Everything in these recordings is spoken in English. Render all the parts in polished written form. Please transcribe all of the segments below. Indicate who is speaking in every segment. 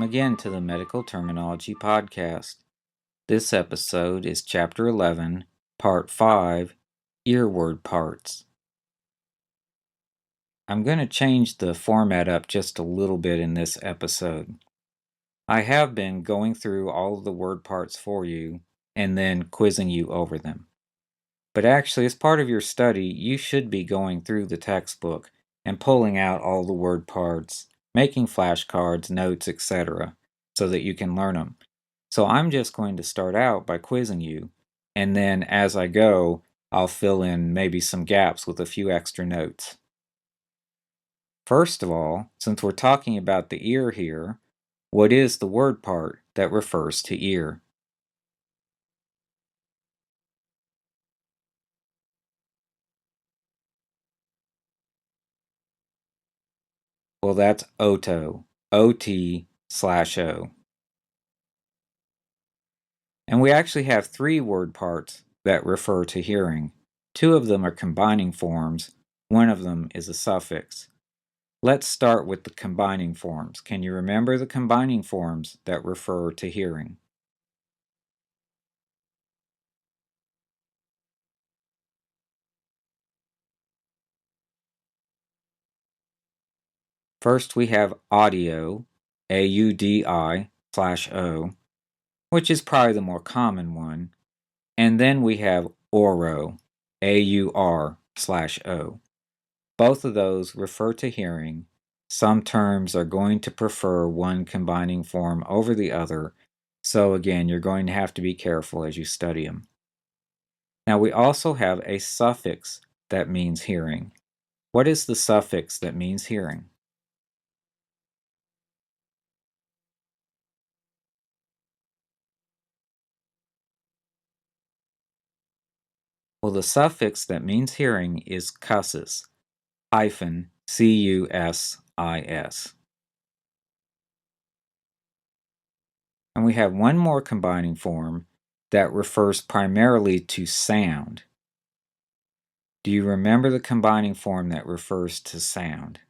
Speaker 1: again to the Medical Terminology Podcast. This episode is Chapter 11, Part 5, Earword Parts. I'm going to change the format up just a little bit in this episode. I have been going through all of the word parts for you and then quizzing you over them. But actually, as part of your study, you should be going through the textbook and pulling out all the word parts, making flashcards, notes, etc., so that you can learn them. So I'm just going to start out by quizzing you, and then as I go, I'll fill in maybe some gaps with a few extra notes. First of all, since we're talking about the ear here, what is the word part that refers to ear? Well, that's oto, O-T/O. And we actually have three word parts that refer to hearing. Two of them are combining forms, one of them is a suffix. Let's start with the combining forms. Can you remember the combining forms that refer to hearing? First we have audio, AUDI/O, which is probably the more common one. And then we have auro, AUR/O. Both of those refer to hearing. Some terms are going to prefer one combining form over the other, so again, you're going to have to be careful as you study them. Now we also have a suffix that means hearing. What is the suffix that means hearing? Well, the suffix that means hearing is cussis, -CUSIS. And we have one more combining form that refers primarily to sound. Do you remember the combining form that refers to sound?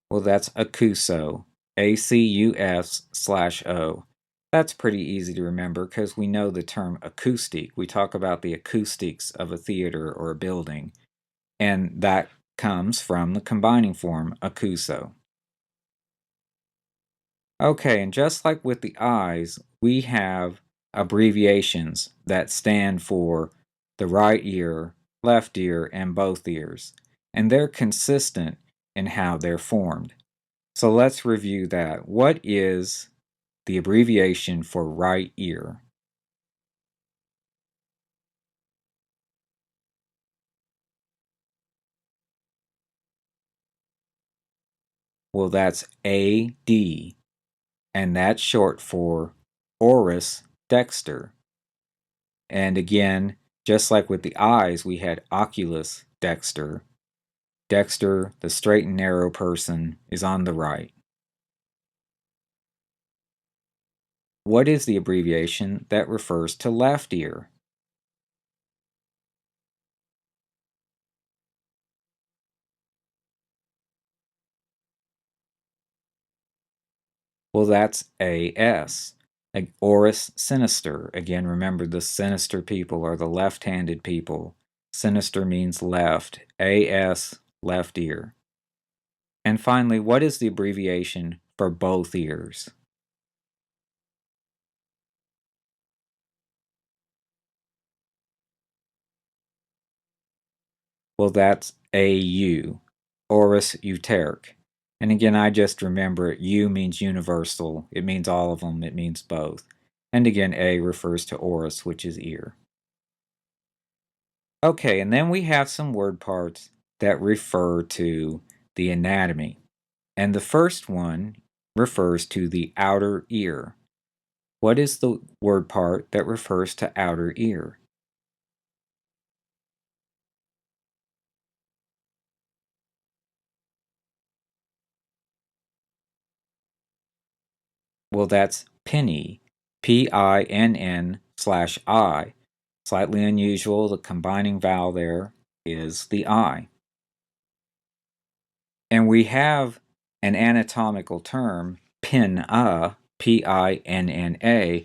Speaker 1: Well, that's acouso, ACUS/O. That's pretty easy to remember because we know the term acoustic. We talk about the acoustics of a theater or a building, and that comes from the combining form acouso. Okay, and just like with the eyes, we have abbreviations that stand for the right ear, left ear, and both ears, and they're consistent in how they're formed. So let's review that. What is the abbreviation for right ear? Well, that's AD, and that's short for auris dexter. And again, just like with the eyes, we had oculus dexter. Dexter, the straight and narrow person, is on the right. What is the abbreviation that refers to left ear? Well, that's AS. Auris sinister. Again, remember the sinister people are the left-handed people. Sinister means left. AS, left ear. And finally, what is the abbreviation for both ears? Well, that's AU, auris euterque. And again, I just remember U means universal. It means all of them. It means both. And again, A refers to auris, which is ear. Okay, and then we have some word parts that refer to the anatomy. And the first one refers to the outer ear. What is the word part that refers to outer ear? Well, that's pinny, Pinn/ /I. Slightly unusual, the combining vowel there is the I. And we have an anatomical term, pinna, Pinna,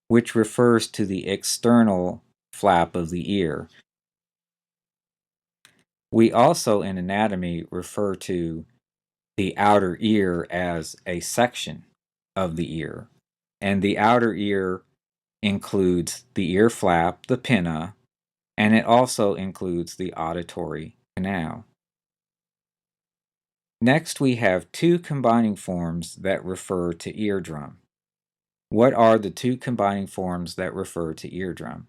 Speaker 1: which refers to the external flap of the ear. We also in anatomy refer to the outer ear as a section of the ear. And the outer ear includes the ear flap, the pinna, and it also includes the auditory canal. Next, we have two combining forms that refer to eardrum. What are the two combining forms that refer to eardrum?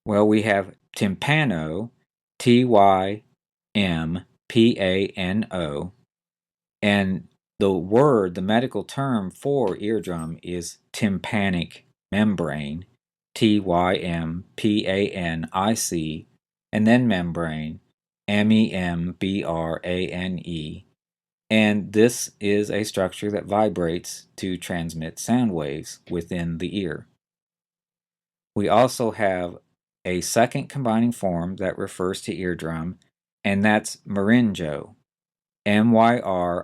Speaker 1: Well, we have tympano, Tympano, and the medical term for eardrum is tympanic membrane, Tympanic, and then membrane, membrane. And this is a structure that vibrates to transmit sound waves within the ear. We also have a second combining form that refers to eardrum, and that's myringo, myring/o.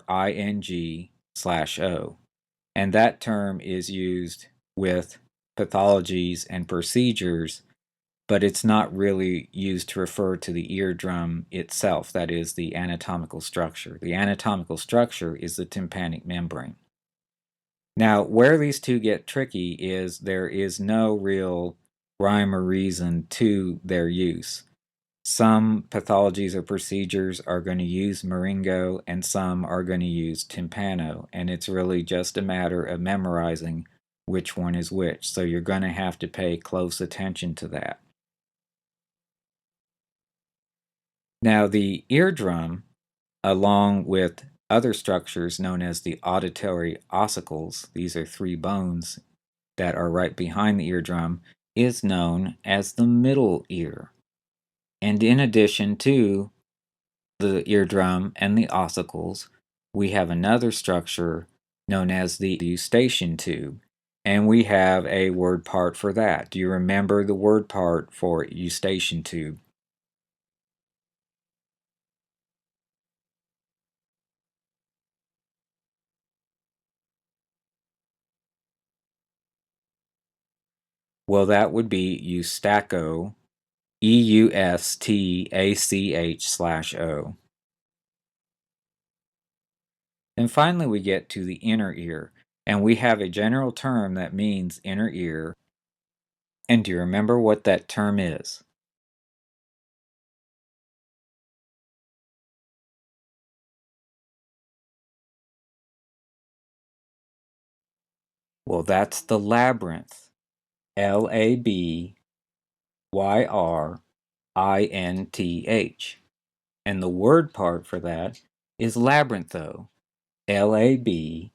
Speaker 1: And that term is used with pathologies and procedures, but it's not really used to refer to the eardrum itself, that is, the anatomical structure. The anatomical structure is the tympanic membrane. Now, where these two get tricky is there is no real rhyme or reason to their use. Some pathologies or procedures are going to use myringo and some are going to use tympano, and it's really just a matter of memorizing which one is which. So you're going to have to pay close attention to that. Now, the eardrum, along with other structures known as the auditory ossicles, these are three bones that are right behind the eardrum, is known as the middle ear. And in addition to the eardrum and the ossicles, we have another structure known as the eustachian tube. And we have a word part for that. Do you remember the word part for eustachian tube? Well, that would be eustacho, eustach/o. And finally, we get to the inner ear, and we have a general term that means inner ear. And do you remember what that term is? Well, that's the labyrinth. Labyrinth. And the word part for that is labyrintho. Labyrinth/o.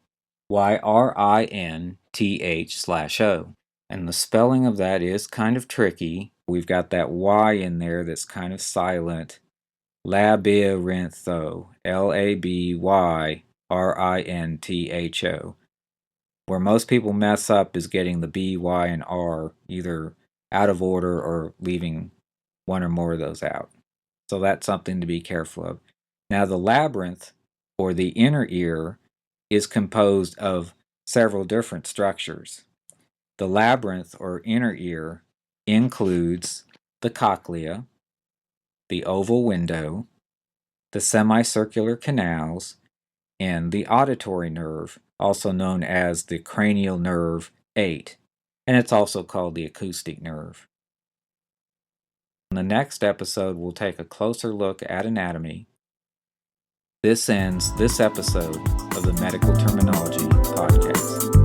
Speaker 1: And the spelling of that is kind of tricky. We've got that Y in there that's kind of silent. Labyrintho. Labyrinthho. Where most people mess up is getting the B, Y, and R either out of order or leaving one or more of those out. So that's something to be careful of. Now, the labyrinth, or the inner ear, is composed of several different structures. The labyrinth, or inner ear, includes the cochlea, the oval window, the semicircular canals, and the auditory nerve, also known as the cranial nerve 8, and it's also called the acoustic nerve. In the next episode, we'll take a closer look at anatomy. This ends this episode of the Medical Terminology Podcast.